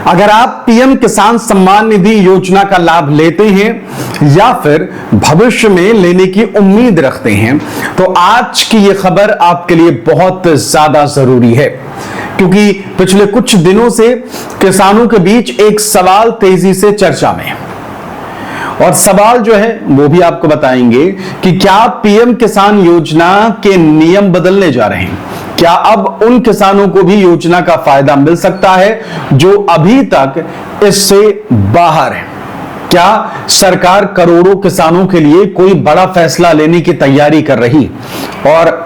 अगर आप पीएम किसान सम्मान निधि योजना का लाभ लेते हैं या फिर भविष्य में लेने की उम्मीद रखते हैं तो आज की यह खबर आपके लिए बहुत ज्यादा जरूरी है, क्योंकि पिछले कुछ दिनों से किसानों के बीच एक सवाल तेजी से चर्चा में है। और सवाल जो है वो भी आपको बताएंगे कि क्या पीएम किसान योजना के नियम बदलने जा रहे हैं? क्या अब उन किसानों को भी योजना का फायदा मिल सकता है जो अभी तक इससे बाहर है? क्या सरकार करोड़ों किसानों के लिए कोई बड़ा फैसला लेने की तैयारी कर रही? और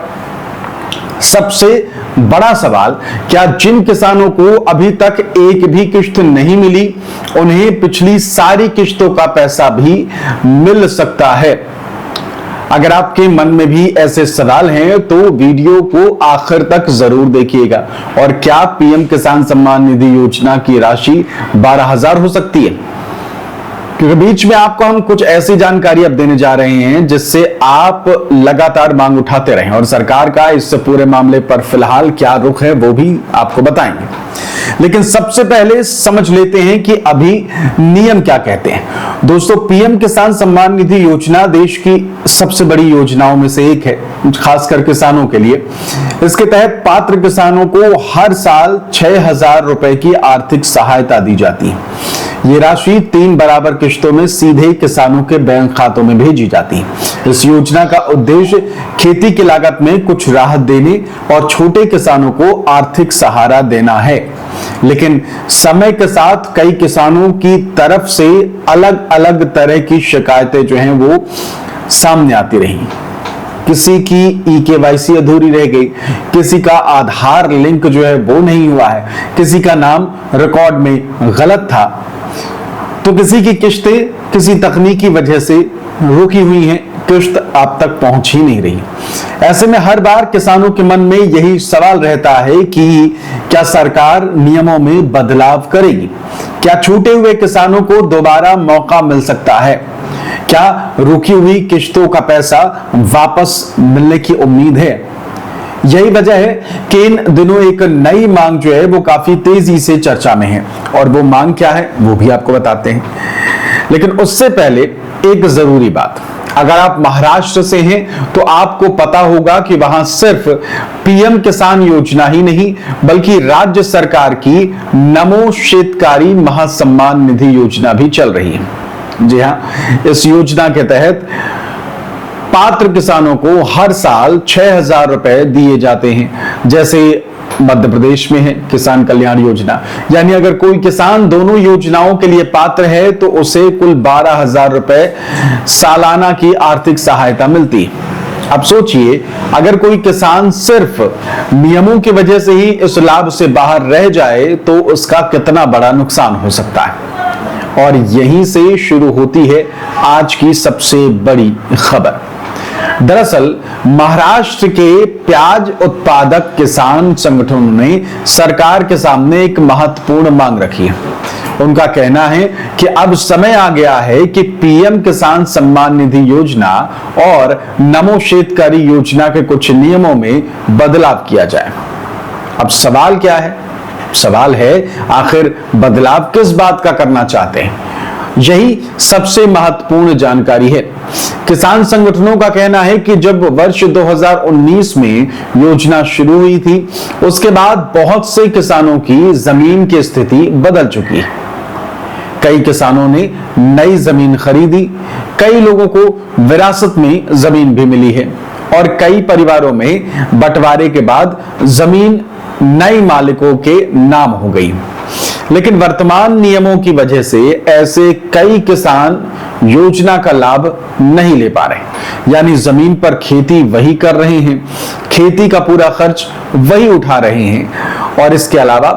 सबसे बड़ा सवाल, क्या जिन किसानों को अभी तक एक भी किश्त नहीं मिली उन्हें पिछली सारी किश्तों का पैसा भी मिल सकता है? अगर आपके मन में भी ऐसे सवाल हैं तो वीडियो को आखिर तक जरूर देखिएगा। और क्या पीएम किसान सम्मान निधि योजना की राशि 12,000 हो सकती है? क्योंकि बीच में आपको हम कुछ ऐसी जानकारी अब देने जा रहे हैं जिससे आप लगातार मांग उठाते रहें, और सरकार का इस पूरे मामले पर फिलहाल क्या रुख है वो भी आपको बताएंगे। लेकिन सबसे पहले समझ लेते हैं कि अभी नियम क्या कहते हैं। दोस्तों, पीएम किसान सम्मान निधि योजना देश की सबसे बड़ी योजनाओं में से एक है, खासकर किसानों के लिए। इसके तहत पात्र किसानों को हर साल 6,000 रुपए की आर्थिक सहायता दी जाती है। ये राशि 3 बराबर किश्तों में सीधे किसानों के बैंक खातों में भेजी जाती है। इस योजना का उद्देश्य खेती की लागत में कुछ राहत देने और छोटे किसानों को आर्थिक सहारा देना है। लेकिन समय के साथ कई किसानों की तरफ से अलग अलग तरह की शिकायतें जो हैं वो सामने आती रही। किसी की EKYC अधूरी रह गई, किसी का आधार लिंक जो है वो नहीं हुआ है, किसी का नाम रिकॉर्ड में गलत था, तो किसी की किश्तें किसी तकनीकी वजह से रुकी हुई हैं, किश्त आप तक पहुंच ही नहीं रही। ऐसे में हर बार किसानों के मन में यही सवाल रहता है कि क्या सरकार नियमों में बदलाव करेगी? क्या छूटे हुए किसानों को दोबारा मौका मिल सकता है? क्या रुकी हुई किश्तों का पैसा वापस मिलने की उम्मीद है? यही वजह है कि इन दिनों एक नई मांग जो है वो काफी तेजी से चर्चा में है, और वो मांग क्या है वो भी आपको बताते हैं। लेकिन उससे पहले एक जरूरी बात, अगर आप महाराष्ट्र से हैं तो आपको पता होगा कि वहां सिर्फ पीएम किसान योजना ही नहीं बल्कि राज्य सरकार की नमो शेतकारी महासम्मान निधि योजना भी चल रही है। जी हां, इस योजना के तहत पात्र किसानों को हर साल 6,000 रुपए दिए जाते हैं। जैसे मध्य प्रदेश में है किसान कल्याण योजना, यानी अगर कोई किसान दोनों योजनाओं के लिए पात्र है तो उसे कुल 12,000 रुपए सालाना की आर्थिक सहायता मिलती है। अब सोचिए, अगर कोई किसान सिर्फ नियमों की वजह से ही इस लाभ से बाहर रह जाए तो उसका कितना बड़ा नुकसान हो सकता है। और यहीं से शुरू होती है आज की सबसे बड़ी खबर। दरअसल महाराष्ट्र के प्याज उत्पादक किसान संगठनों ने सरकार के सामने एक महत्वपूर्ण मांग रखी है। उनका कहना है कि अब समय आ गया है कि पीएम किसान सम्मान निधि योजना और नमो शेतकारी योजना के कुछ नियमों में बदलाव किया जाए। अब सवाल क्या है? सवाल है, आखिर बदलाव किस बात का करना चाहते हैं? यही सबसे महत्वपूर्ण जानकारी है। किसान संगठनों का कहना है कि जब वर्ष 2019 में योजना शुरू हुई थी उसके बाद बहुत से किसानों की जमीन की स्थिति बदल चुकी है। कई किसानों ने नई जमीन खरीदी, कई लोगों को विरासत में जमीन भी मिली है, और कई परिवारों में बंटवारे के बाद जमीन नए मालिकों के नाम हो गई। लेकिन वर्तमान नियमों की वजह से ऐसे कई किसान योजना का लाभ नहीं ले पा रहे, यानी जमीन पर खेती वही कर रहे हैं, खेती का पूरा खर्च वही उठा रहे हैं, और इसके अलावा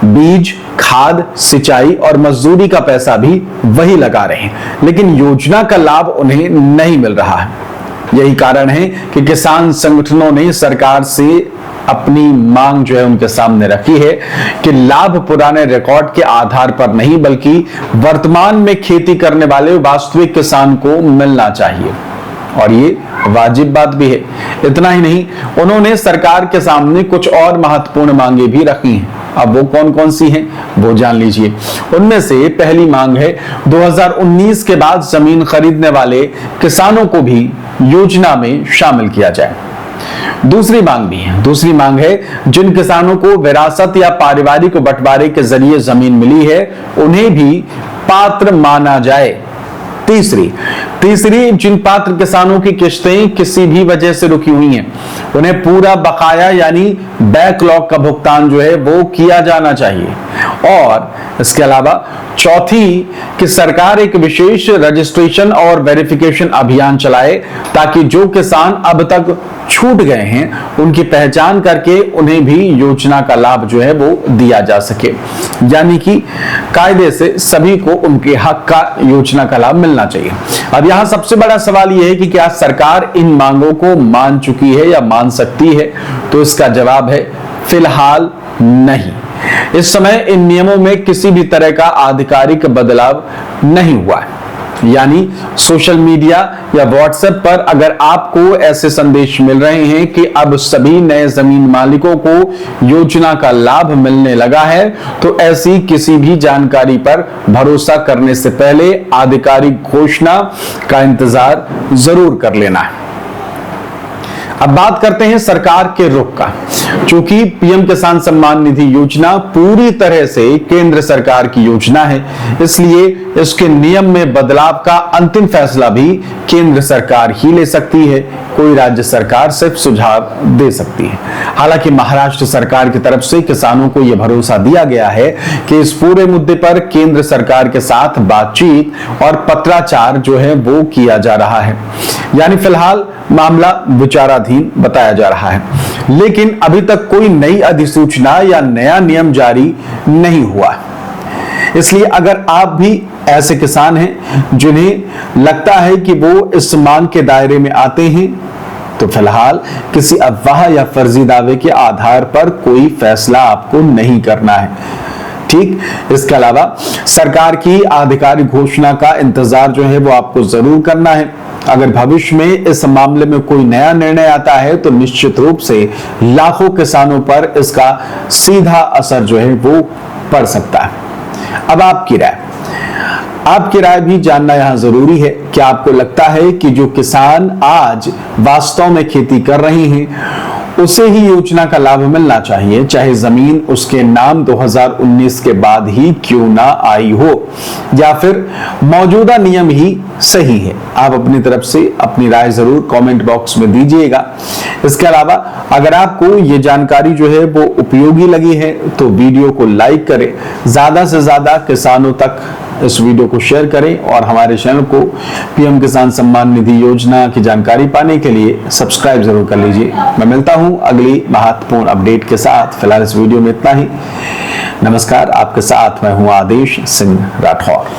बीज, खाद, सिंचाई और मजदूरी का पैसा भी वही लगा रहे हैं, लेकिन योजना का लाभ उन्हें नहीं मिल रहा है। यही कारण है कि किसान संगठनों ने सरकार से अपनी मांग जो है उनके सामने रखी है कि लाभ पुराने रिकॉर्ड के आधार पर नहीं बल्कि वर्तमान में खेती करने वाले वास्तविक किसान को मिलना चाहिए। और ये वाजिब बात भी है। इतना ही नहीं, उन्होंने सरकार के सामने कुछ और महत्वपूर्ण मांगे भी रखी हैं। अब वो कौन कौन सी हैं वो जान लीजिए। उनमें से पहली मांग है 2019 के बाद जमीन खरीदने वाले किसानों को भी योजना में शामिल किया जाए। दूसरी मांग है जिन किसानों को विरासत या पारिवारिक बंटवारे के जरिए जमीन मिली है उन्हें भी पात्र माना जाए। तीसरी जिन पात्र किसानों की किश्तें किसी भी वजह से रुकी हुई हैं उन्हें पूरा बकाया यानी बैकलॉग का भुगतान जो है वो किया जाना चाहिए। और इसके अलावा चौथी कि सरकार एक विशेष रजिस्ट्रेशन और वेरिफिकेशन अभियान चलाए ताकि जो किसान अब तक छूट गए हैं उनकी पहचान करके उन्हें भी योजना का लाभ जो है वो दिया जा सके, यानी कि कायदे से सभी को उनके हक का योजना का लाभ मिलना चाहिए। अब यहां सबसे बड़ा सवाल यह है कि क्या सरकार इन मांगों को मान चुकी है या मान सकती है? तो इसका जवाब है फिलहाल नहीं। इस समय इन नियमों में किसी भी तरह का आधिकारिक बदलाव नहीं हुआ है, यानी सोशल मीडिया या व्हाट्सएप पर अगर आपको ऐसे संदेश मिल रहे हैं कि अब सभी नए जमीन मालिकों को योजना का लाभ मिलने लगा है तो ऐसी किसी भी जानकारी पर भरोसा करने से पहले आधिकारिक घोषणा का इंतजार जरूर कर लेना है। अब बात करते हैं सरकार के रुख का। चूंकि पीएम किसान सम्मान निधि योजना पूरी तरह से केंद्र सरकार की योजना है, इसलिए इसके नियम में बदलाव का अंतिम फैसला भी केंद्र सरकार ही ले सकती है, कोई राज्य सरकार सिर्फ सुझाव दे सकती है। हालांकि महाराष्ट्र सरकार की तरफ से किसानों को यह भरोसा दिया गया है कि इस पूरे मुद्दे पर केंद्र सरकार के साथ बातचीत और पत्राचार जो है वो किया जा रहा है, यानी फिलहाल मामला विचाराधीन बताया जा रहा है। लेकिन अभी तक कोई नई अधिसूचना या नया नियम जारी नहीं हुआ। इसलिए अगर आप भी ऐसे किसान हैं जिन्हें लगता है कि वो इस मांग के दायरे में आते हैं तो फिलहाल किसी अफवाह या फर्जी दावे के आधार पर कोई फैसला आपको नहीं करना है। ठीक, इसके अलावा सरकार की आधिकारिक घोषणा का इंतजार जो है वो आपको जरूर करना है। अगर भविष्य में इस मामले में कोई नया निर्णय आता है तो निश्चित रूप से लाखों किसानों पर इसका सीधा असर जो है वो पड़ सकता है। अब आपकी राय भी जानना यहां जरूरी है। क्या आपको लगता है कि जो किसान आज वास्तव में खेती कर रहे हैं उसे ही योजना का लाभ मिलना चाहिए, चाहे जमीन उसके नाम 2019 के बाद ही क्यों ना आई हो, या फिर मौजूदा नियम ही सही है? आप अपनी तरफ से अपनी राय जरूर कमेंट बॉक्स में दीजिएगा। इसके अलावा अगर आपको ये जानकारी जो है वो उपयोगी लगी है तो वीडियो को लाइक करें, ज्यादा से ज्यादा किसानों तक इस वीडियो को शेयर करें और हमारे चैनल को पीएम किसान सम्मान निधि योजना की जानकारी पाने के लिए सब्सक्राइब जरूर कर लीजिए। मैं मिलता हूं अगली महत्वपूर्ण अपडेट के साथ। फिलहाल इस वीडियो में इतना ही। नमस्कार, आपके साथ मैं हूं आदेश सिंह राठौर।